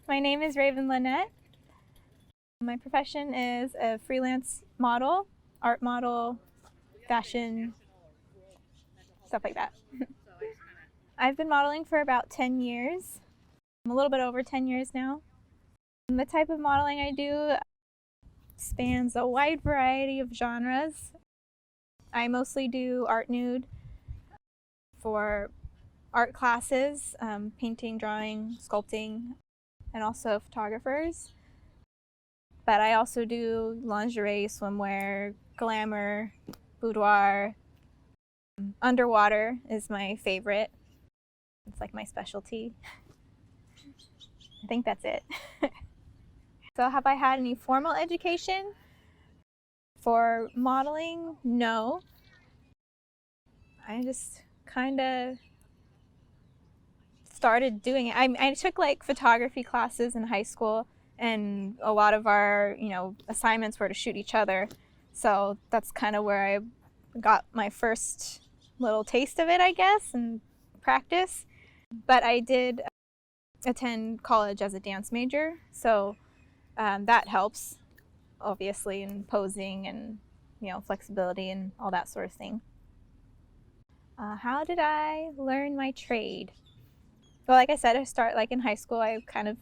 My name is Raven Lynette. My profession is a freelance model, art model, fashion, stuff like that. I've been modeling for about 10 years. I'm a little bit over 10 years now. The type of modeling I do spans a wide variety of genres. I mostly do art nude for art classes, painting, drawing, sculpting, and also photographers. But I also do lingerie, swimwear, glamour, boudoir. Underwater is my favorite. It's like my specialty. I think that's it. So have I had any formal education for modeling? No. I just kind of started doing it. I took like photography classes in high school, and a lot of our, assignments were to shoot each other. So that's kind of where I got my first little taste of it, I guess, and practice. But I did attend college as a dance major, so that helps, obviously, in posing and, flexibility and all that sort of thing. How did I learn my trade? Well, like I said, I start like in high school. I kind of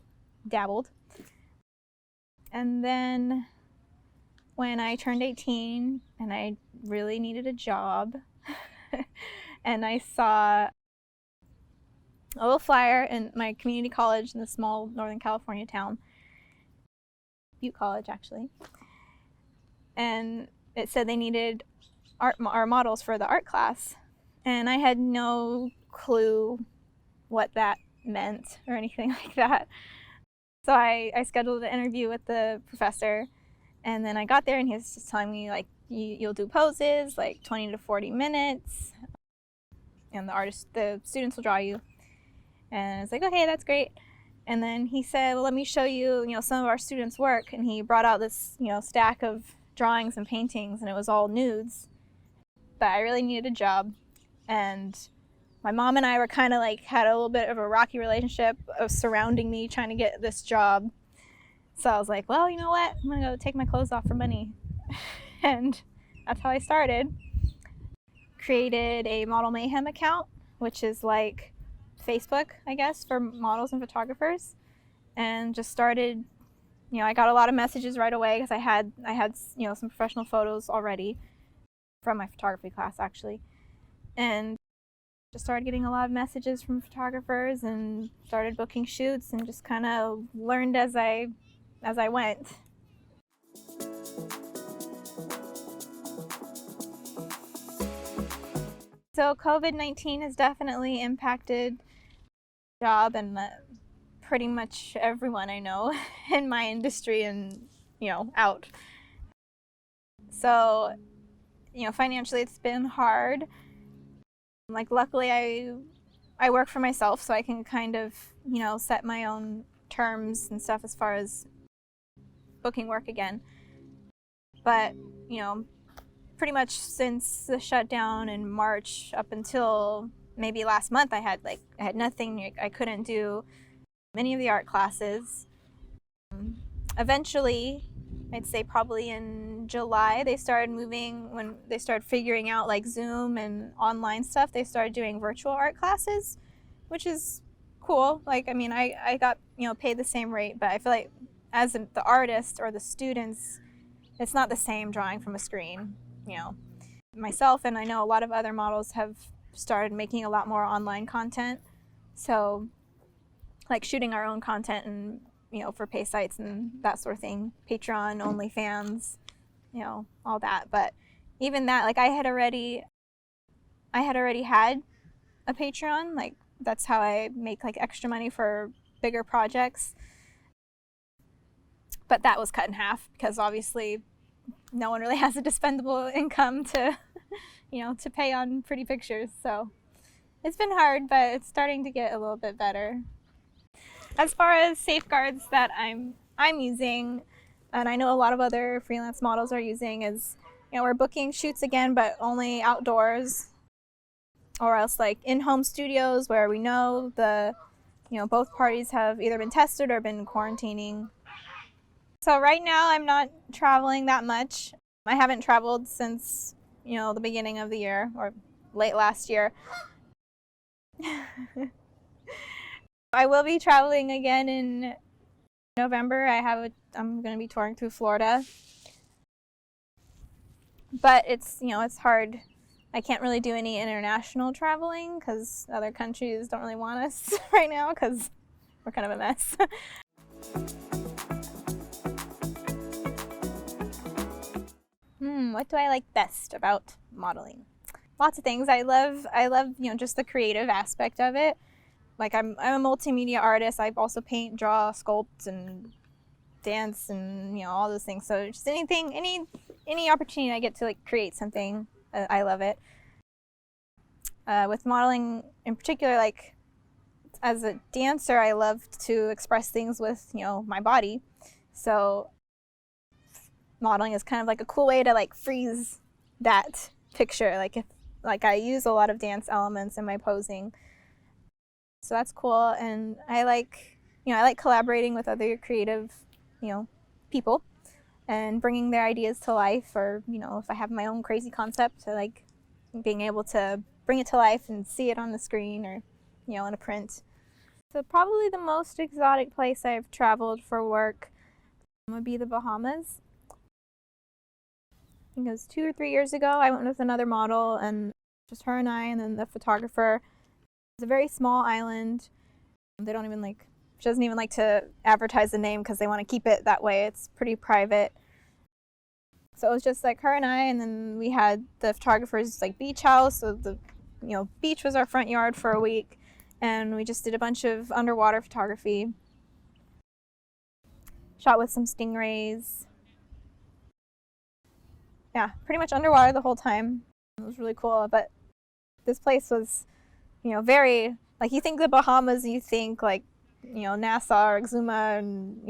dabbled. And then when I turned 18 and I really needed a job, and I saw a little flyer in my community college in a small Northern California town, Butte College actually, and it said they needed art models for the art class, and I had no clue what that meant or anything like that. So I scheduled an interview with the professor, and then I got there and he was just telling me, like, you'll do poses like 20 to 40 minutes, and the students will draw you. And I was like, okay, that's great. And then he said, well, let me show you, some of our students' work. And he brought out this, stack of drawings and paintings, and it was all nudes. But I really needed a job, and my mom and I were kind of like had a little bit of a rocky relationship of surrounding me trying to get this job. So I was like, well, you know what? I'm gonna go take my clothes off for money. And that's how I started. Created a Model Mayhem account, which is like Facebook, I guess, for models and photographers, and just started. I got a lot of messages right away because I had some professional photos already from my photography class actually, and just started getting a lot of messages from photographers and started booking shoots and just kind of learned as I went. So COVID-19 has definitely impacted my job and pretty much everyone I know in my industry and out. So financially it's been hard. Like, luckily I work for myself, so I can kind of set my own terms and stuff as far as booking work again. But pretty much since the shutdown in March up until maybe last month, I had nothing. I couldn't do many of the art classes. Eventually, I'd say probably in July, they started moving, when they started figuring out like Zoom and online stuff, they started doing virtual art classes, which is cool. Like, I mean, I got, paid the same rate, but I feel like as the artist or the students, it's not the same drawing from a screen, Myself, and I know a lot of other models have started making a lot more online content. So like shooting our own content and for pay sites and that sort of thing, Patreon, OnlyFans, all that. But even that, like I had already had a Patreon. Like that's how I make like extra money for bigger projects. But that was cut in half because obviously no one really has a dispensable income to, to pay on pretty pictures. So it's been hard, but it's starting to get a little bit better. As far as safeguards that I'm using, and I know a lot of other freelance models are using, is, we're booking shoots again, but only outdoors, or else like in-home studios where we know both parties have either been tested or been quarantining. So right now I'm not traveling that much. I haven't traveled since, the beginning of the year or late last year. I will be traveling again in November. I'm going to be touring through Florida. But it's hard. I can't really do any international traveling because other countries don't really want us right now because we're kind of a mess. What do I like best about modeling? Lots of things. I love just the creative aspect of it. Like I'm a multimedia artist. I also paint, draw, sculpt, and dance, and all those things. So just any opportunity I get to like create something, I love it. With modeling in particular, like as a dancer, I love to express things with my body. So modeling is kind of like a cool way to like freeze that picture. Like I use a lot of dance elements in my posing, so that's cool. And I like collaborating with other creative people and bringing their ideas to life, or if I have my own crazy concept, I like being able to bring it to life and see it on the screen or in a print. So probably the most exotic place I've traveled for work would be the Bahamas. I think it was 2 or 3 years ago. I went with another model, and just her and I, and then the photographer. It's a very small island. They don't even she doesn't even like to advertise the name because they want to keep it that way. It's pretty private. So it was just like her and I, and then we had the photographer's like beach house. So the beach was our front yard for a week, and we just did a bunch of underwater photography. Shot with some stingrays. Yeah, pretty much underwater the whole time. It was really cool. But this place was, very, like, you think the Bahamas, you think like, Nassau or Exuma, and,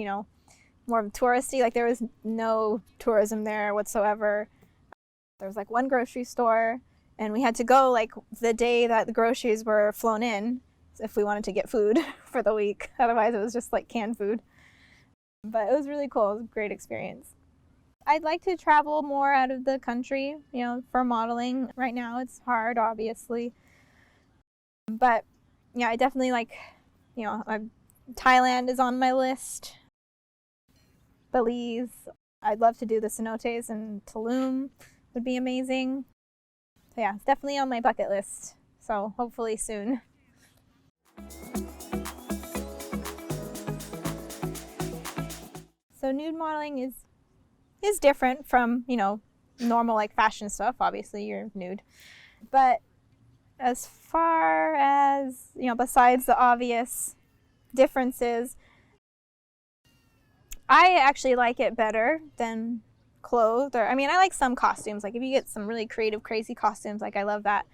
more touristy. Like, there was no tourism there whatsoever. There was like one grocery store, and we had to go like the day that the groceries were flown in if we wanted to get food for the week. Otherwise, it was just like canned food. But it was really cool. It was a great experience. I'd like to travel more out of the country, for modeling. Right now it's hard, obviously. But yeah, I definitely like, Thailand is on my list. Belize. I'd love to do the cenotes in Tulum. Would be amazing. So yeah, it's definitely on my bucket list. So hopefully soon. So nude modeling is different from, normal like fashion stuff. Obviously you're nude. But as far as, besides the obvious differences, I actually like it better than clothed. Or I like some costumes. Like if you get some really creative, crazy costumes, like I love that.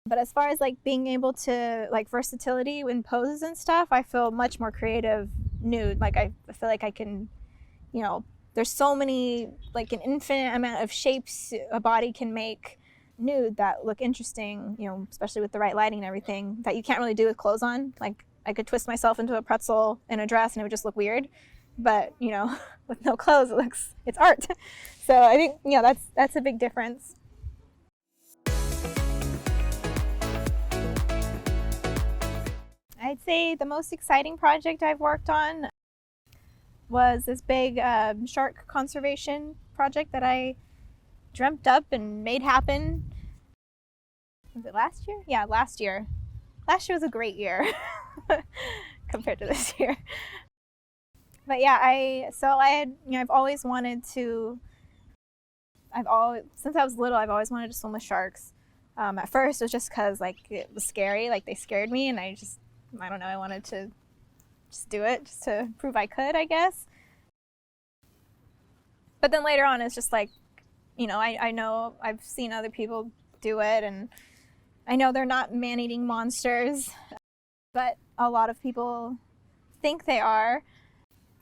But as far as like being able to like versatility in poses and stuff, I feel much more creative nude. Like I feel like I can, there's so many, like an infinite amount of shapes a body can make nude that look interesting, especially with the right lighting and everything, that you can't really do with clothes on. Like I could twist myself into a pretzel in a dress and it would just look weird. But, with no clothes, it's art. So I think, that's a big difference. I'd say the most exciting project I've worked on was this big shark conservation project that I dreamt up and made happen. Was it last year? Yeah, last year. Last year was a great year compared to this year. But yeah, I've always wanted to. Since I was little, I've always wanted to swim with sharks. At first, it was just because like it was scary, like they scared me, and I don't know, I wanted to just do it just to prove I could, I guess. But then later on, it's just like, I know I've seen other people do it, and I know they're not man-eating monsters, but a lot of people think they are.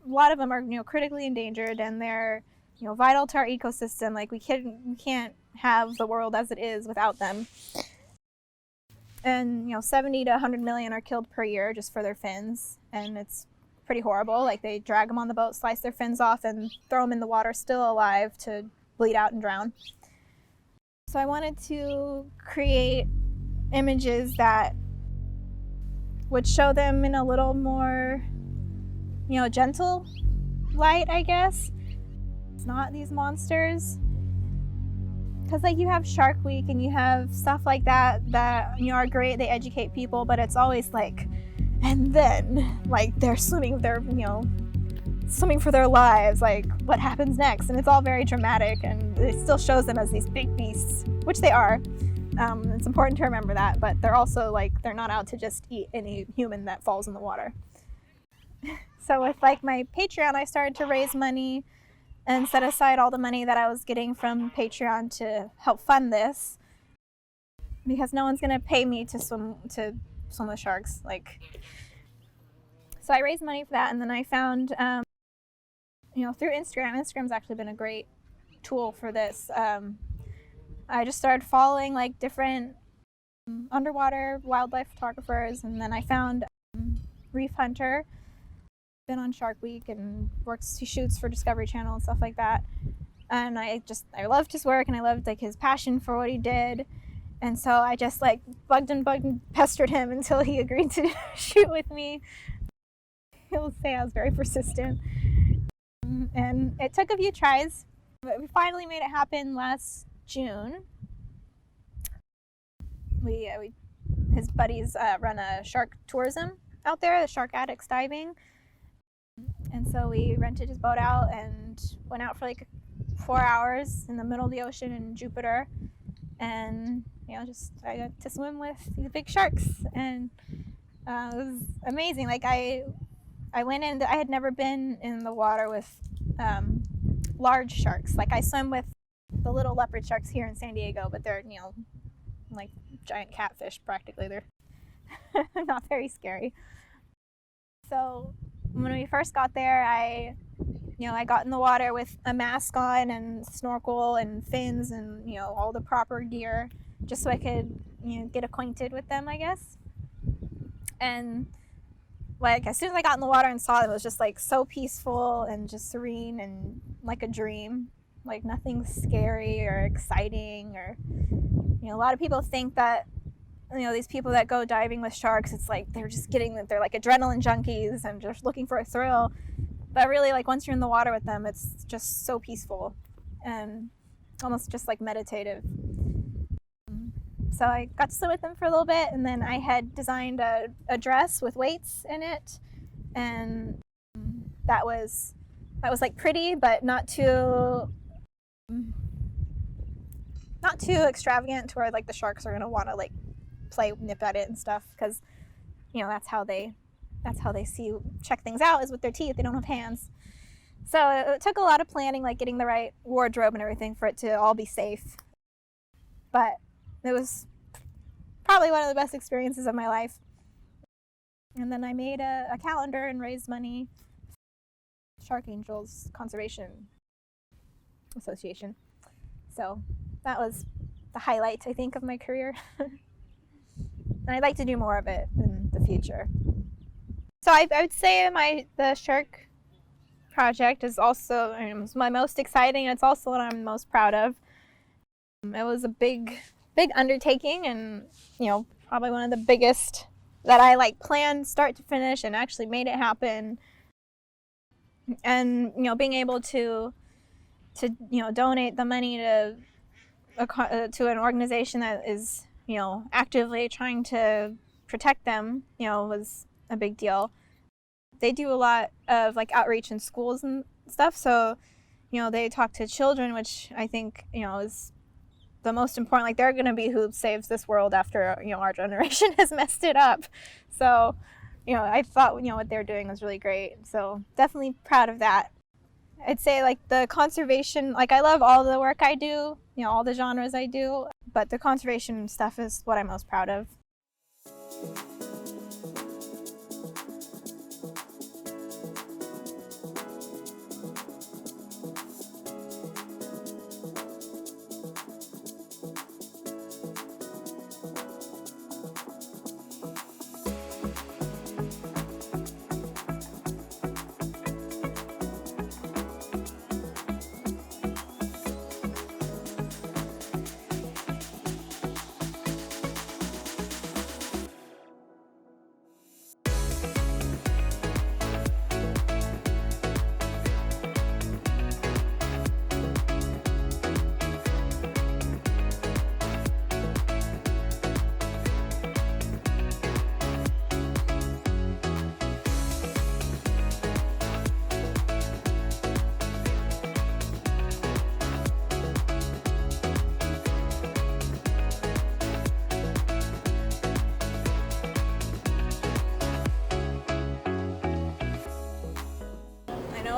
lot of them are, critically endangered, and they're, vital to our ecosystem. Like we can't have the world as it is without them. And 70 to 100 million are killed per year just for their fins, and it's pretty horrible. Like they drag them on the boat, slice their fins off, and throw them in the water still alive to bleed out and drown. So I wanted to create images that would show them in a little more, gentle light, I guess. It's not these monsters. Because like you have Shark Week and you have stuff like that are great, they educate people, but it's always like, and then like they're swimming for their lives, like what happens next? And it's all very dramatic, and it still shows them as these big beasts, which they are. It's important to remember that, but they're also like, they're not out to just eat any human that falls in the water. So with like my Patreon, I started to raise money and set aside all the money that I was getting from Patreon to help fund this, because no one's gonna pay me to swim with sharks. So I raised money for that, and then I found, through Instagram. Instagram's actually been a great tool for this. I just started following like different underwater wildlife photographers, and then I found Reef Hunter. Been on Shark Week and he shoots for Discovery Channel and stuff like that. And I loved his work, and I loved like his passion for what he did. And so I just like bugged and pestered him until he agreed to shoot with me. He'll say I was very persistent. And it took a few tries, but we finally made it happen last June. His buddies run a shark tourism out there, the Shark Addicts Diving. And so we rented his boat out and went out for like 4 hours in the middle of the ocean in Jupiter. And, I got to swim with these big sharks. And it was amazing. Like I went in, I had never been in the water with large sharks. Like I swim with the little leopard sharks here in San Diego, but they're, like giant catfish practically. They're not very scary. So when we first got there, I got in the water with a mask on and snorkel and fins and, all the proper gear, just so I could, get acquainted with them, I guess. And like, as soon as I got in the water and saw them, it was just like so peaceful and just serene and like a dream. Like nothing scary or exciting, or, a lot of people think that, these people that go diving with sharks, it's like they're like adrenaline junkies and just looking for a thrill. But really, like once you're in the water with them, it's just so peaceful and almost just like meditative. So I got to swim with them for a little bit, and then I had designed a dress with weights in it, and that was like pretty, but not too extravagant to where like the sharks are gonna want to like nip at it and stuff, because that's how they check things out, is with their teeth. They don't have hands. So it took a lot of planning, like getting the right wardrobe and everything for it to all be safe. But it was probably one of the best experiences of my life. And then I made a calendar and raised money for Shark Angels Conservation Association. So that was the highlight, I think, of my career. And I'd like to do more of it in the future. So I would say the shark project is also my most exciting. It's also what I'm most proud of. It was a big undertaking, and probably one of the biggest that I like planned start to finish and actually made it happen. And being able to donate the money to an organization that is actively trying to protect them, was a big deal. They do a lot of like outreach in schools and stuff, so they talk to children, which I think is the most important. Like they're gonna be who saves this world after our generation has messed it up. So I thought what they're doing was really great, so definitely proud of that. I'd say like the conservation, like I love all the work I do, all the genres I do, but the conservation stuff is what I'm most proud of.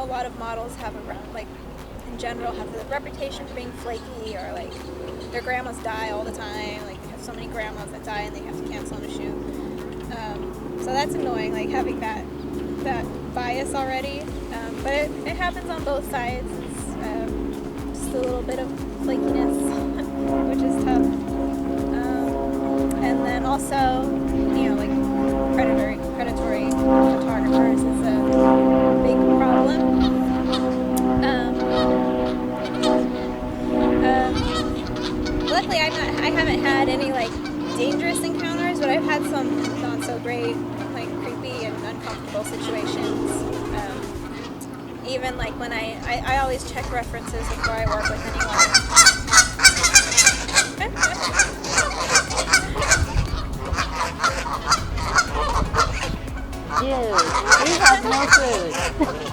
lot of models have like in general have the reputation for being flaky, or like their grandmas die all the time. Like they have so many grandmas that die and they have to cancel on a shoot. So that's annoying, like having that bias already. But it happens on both sides. It's just a little bit of flakiness, which is tough. And then also, you know, like predatory photographers is a big problem. Luckily, I haven't had any like dangerous encounters, but I've had some not so great, like creepy and uncomfortable situations. Even like when I always check references before I work with anyone. You have no food.